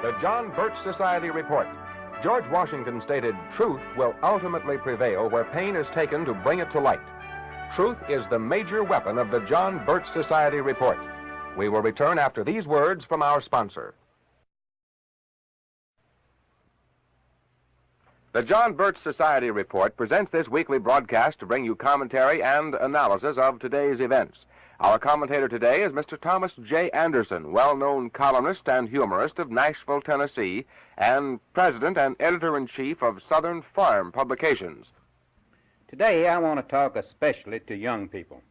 The John Birch Society Report. George Washington stated, "Truth will ultimately prevail where pain is taken to bring it to light." Truth is the major weapon of the John Birch Society Report. We will return after these words from our sponsor. The John Birch Society Report presents this weekly broadcast to bring you commentary and analysis of today's events. Our commentator today is Mr. Thomas J. Anderson, well-known columnist and humorist of Nashville, Tennessee, and president and editor-in-chief of Southern Farm Publications. Today, I want to talk especially to young people.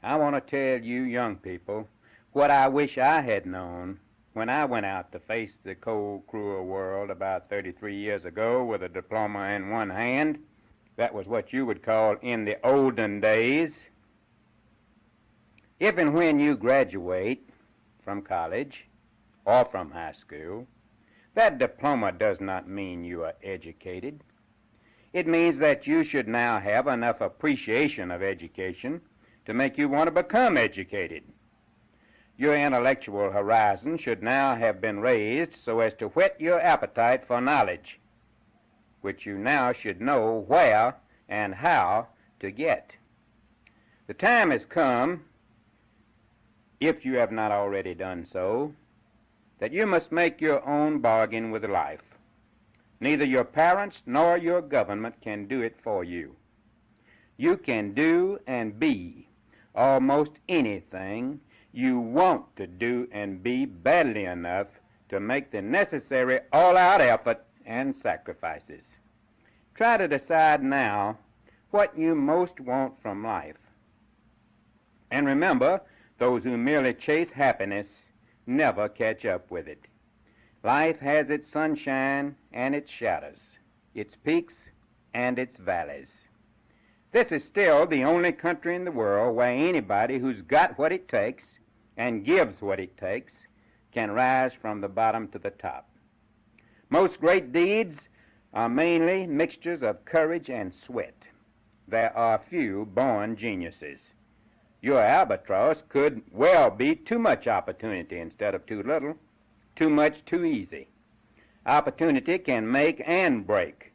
I want to tell you young people what I wish I had known when I went out to face the cold, cruel world about 33 years ago with a diploma in one hand. That was what you would call in the olden days. If and when you graduate from college or from high school, that diploma does not mean you are educated. It means that you should now have enough appreciation of education to make you want to become educated. Your intellectual horizon should now have been raised so as to whet your appetite for knowledge, which you now should know where and how to get. The time has come, if you have not already done so, that you must make your own bargain with life. Neither your parents nor your government can do it for you. You can do and be almost anything you want to do and be badly enough to make the necessary all-out effort and sacrifices. Try to decide now what you most want from life. And remember, those who merely chase happiness never catch up with it. Life has its sunshine and its shadows, its peaks and its valleys. This is still the only country in the world where anybody who's got what it takes and gives what it takes can rise from the bottom to the top. Most great deeds are mainly mixtures of courage and sweat. There are few born geniuses. Your albatross could well be too much opportunity instead of too little, too much too easy. Opportunity can make and break.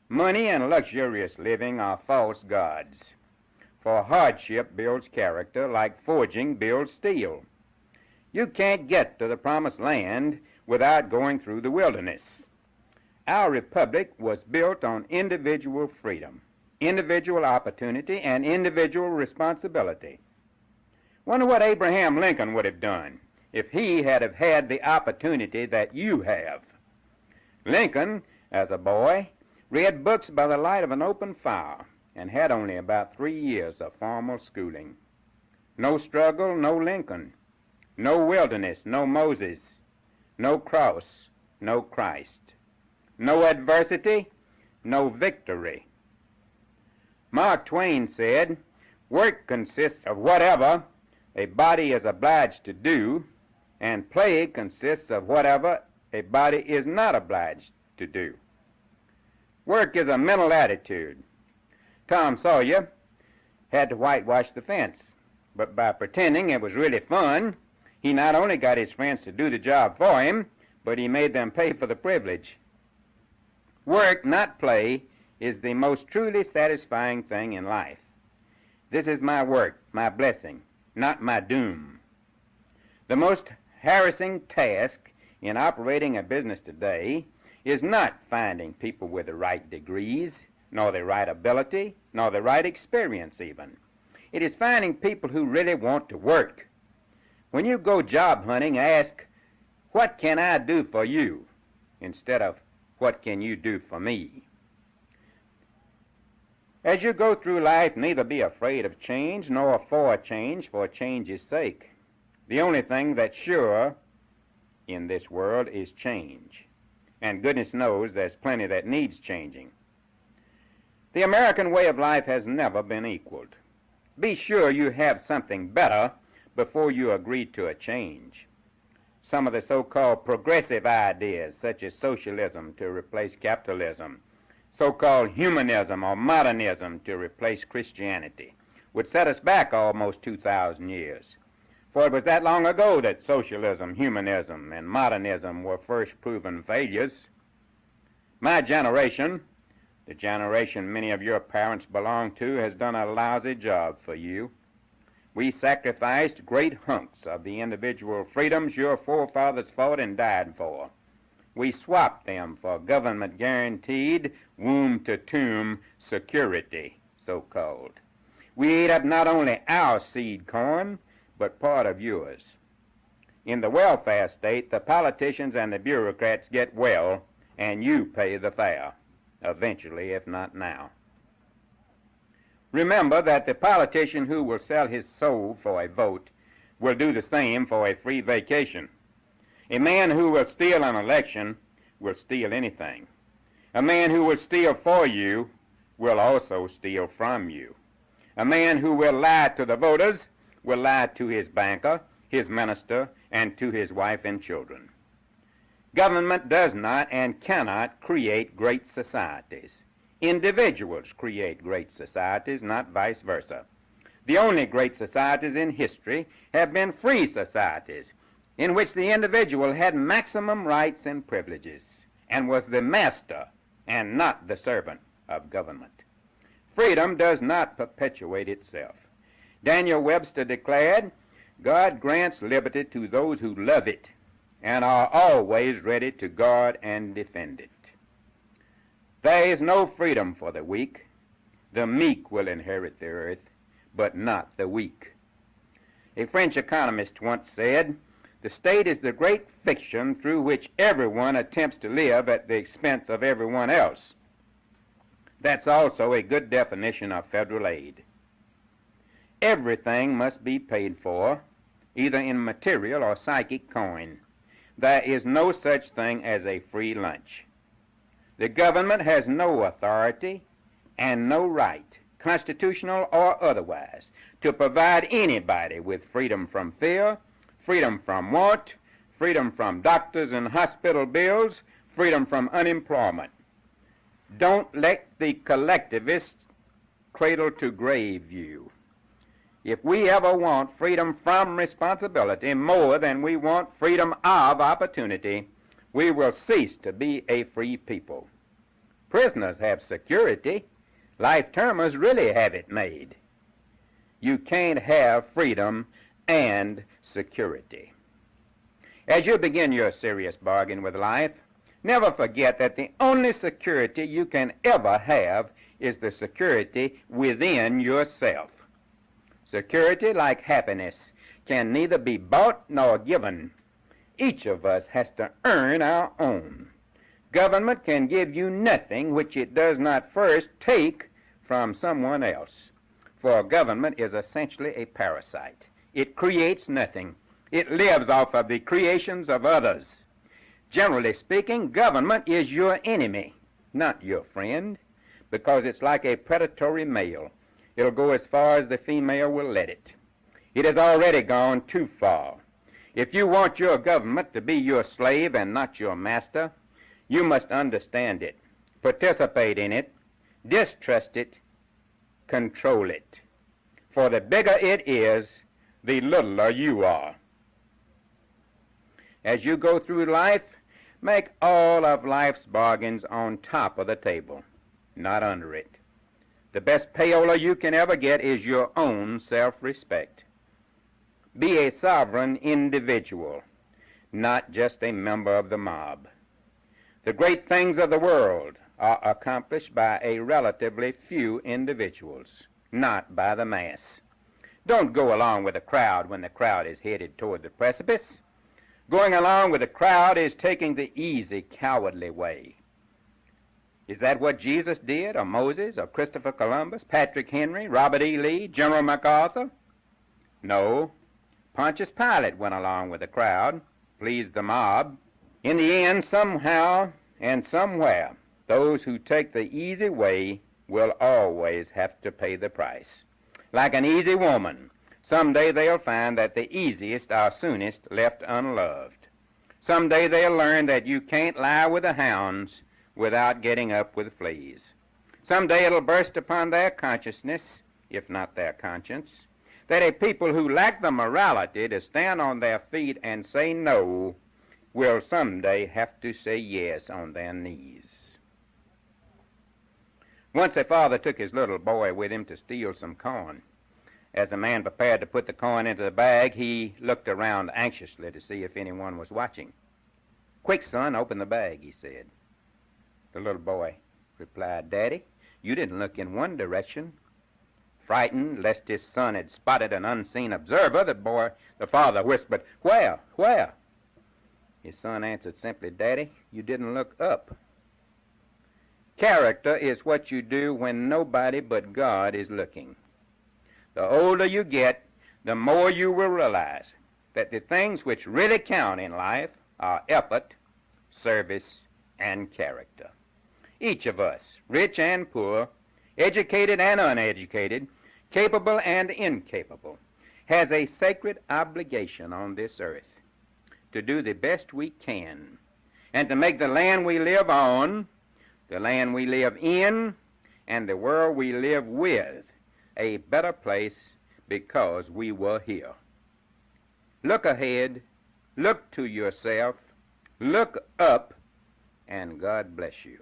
Money and luxurious living are false gods, for hardship builds character like forging builds steel. You can't get to the promised land without going through the wilderness. Our republic was built on individual freedom, individual opportunity, and individual responsibility. Wonder what Abraham Lincoln would have done if he had have had the opportunity that you have. Lincoln, as a boy, read books by the light of an open fire and had only about 3 years of formal schooling. No struggle, no Lincoln. No wilderness, no Moses. No cross, no Christ. No adversity, no victory. Mark Twain said, "Work consists of whatever a body is obliged to do, and play consists of whatever a body is not obliged to do." Work is a mental attitude. Tom Sawyer had to whitewash the fence, but by pretending it was really fun, he not only got his friends to do the job for him, but he made them pay for the privilege. Work, not play, is the most truly satisfying thing in life. This is my work, my blessing, not my doom. The most harassing task in operating a business today is not finding people with the right degrees, nor the right ability, nor the right experience even. It is finding people who really want to work. When you go job hunting, ask, "What can I do for you?" instead of, "What can you do for me?" As you go through life, neither be afraid of change nor for change's sake. The only thing that's sure in this world is change. And goodness knows there's plenty that needs changing. The American way of life has never been equaled. Be sure you have something better before you agree to a change. Some of the so-called progressive ideas, such as socialism to replace capitalism, so-called humanism or modernism to replace Christianity, would set us back almost 2,000 years. For it was that long ago that socialism, humanism, and modernism were first proven failures. My generation, the generation many of your parents belong to, has done a lousy job for you. We sacrificed great hunks of the individual freedoms your forefathers fought and died for. We swapped them for government-guaranteed, womb-to-tomb security, so-called. We ate up not only our seed corn, but part of yours. In the welfare state, the politicians and the bureaucrats get well, and you pay the fare, eventually, if not now. Remember that the politician who will sell his soul for a vote will do the same for a free vacation. A man who will steal an election will steal anything. A man who will steal for you will also steal from you. A man who will lie to the voters will lie to his banker, his minister, and to his wife and children. Government does not and cannot create great societies. Individuals create great societies, not vice versa. The only great societies in history have been free societies, in which the individual had maximum rights and privileges, and was the master and not the servant of government. Freedom does not perpetuate itself. Daniel Webster declared, God grants liberty to those who love it and are always ready to guard and defend it. There is no freedom for the weak. The meek will inherit the earth, but not the weak. A French economist once said, the state is the great fiction through which everyone attempts to live at the expense of everyone else. That's also a good definition of federal aid. Everything must be paid for, either in material or psychic coin. There is no such thing as a free lunch. The government has no authority and no right, constitutional or otherwise, to provide anybody with freedom from fear, freedom from want, freedom from doctors and hospital bills, freedom from unemployment. Don't let the collectivists cradle to grave you. If we ever want freedom from responsibility more than we want freedom of opportunity, we will cease to be a free people. Prisoners have security. Life-termers really have it made. You can't have freedom and security. As you begin your serious bargain with life, never forget that the only security you can ever have is the security within yourself. Security, like happiness, can neither be bought nor given. Each of us has to earn our own. Government can give you nothing which it does not first take from someone else. For government is essentially a parasite. It creates nothing. It lives off of the creations of others. Generally speaking, government is your enemy, not your friend, because it's like a predatory male. It'll go as far as the female will let it. It has already gone too far. If you want your government to be your slave and not your master, you must understand it, participate in it, distrust it, control it. For the bigger it is, the littler you are. As you go through life, make all of life's bargains on top of the table, not under it. The best payola you can ever get is your own self-respect. Be a sovereign individual, not just a member of the mob. The great things of the world are accomplished by a relatively few individuals, not by the mass. Don't go along with the crowd when the crowd is headed toward the precipice. Going along with the crowd is taking the easy, cowardly way. Is that what Jesus did, or Moses, or Christopher Columbus, Patrick Henry, Robert E. Lee, General MacArthur? No. Pontius Pilate went along with the crowd, pleased the mob. In the end, somehow and somewhere, those who take the easy way will always have to pay the price. Like an easy woman, someday they'll find that the easiest are soonest left unloved. Someday they'll learn that you can't lie with the hounds without getting up with fleas. Someday it'll burst upon their consciousness, if not their conscience, that a people who lack the morality to stand on their feet and say no will someday have to say yes on their knees. Once a father took his little boy with him to steal some corn. As the man prepared to put the corn into the bag, he looked around anxiously to see if anyone was watching. "Quick, son, open the bag," he said. The little boy replied, "Daddy, you didn't look in one direction." Frightened lest his son had spotted an unseen observer, the father whispered, "Where? Where?" His son answered simply, "Daddy, you didn't look up." Character is what you do when nobody but God is looking. The older you get, the more you will realize that the things which really count in life are effort, service, and character. Each of us, rich and poor, educated and uneducated, capable and incapable, has a sacred obligation on this earth to do the best we can and to make the land we live on, the land we live in, and the world we live with a better place because we were here. Look ahead, look to yourself, look up, and God bless you.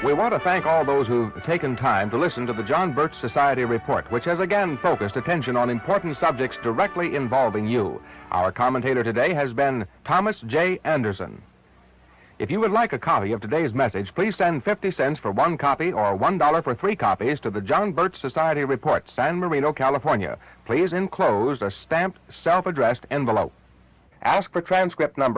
We want to thank all those who've taken time to listen to the John Birch Society Report, which has again focused attention on important subjects directly involving you. Our commentator today has been Thomas J. Anderson. If you would like a copy of today's message, please send 50 cents for one copy or $1 for 3 copies to the John Birch Society Report, San Marino, California. Please enclose a stamped, self-addressed envelope. Ask for transcript number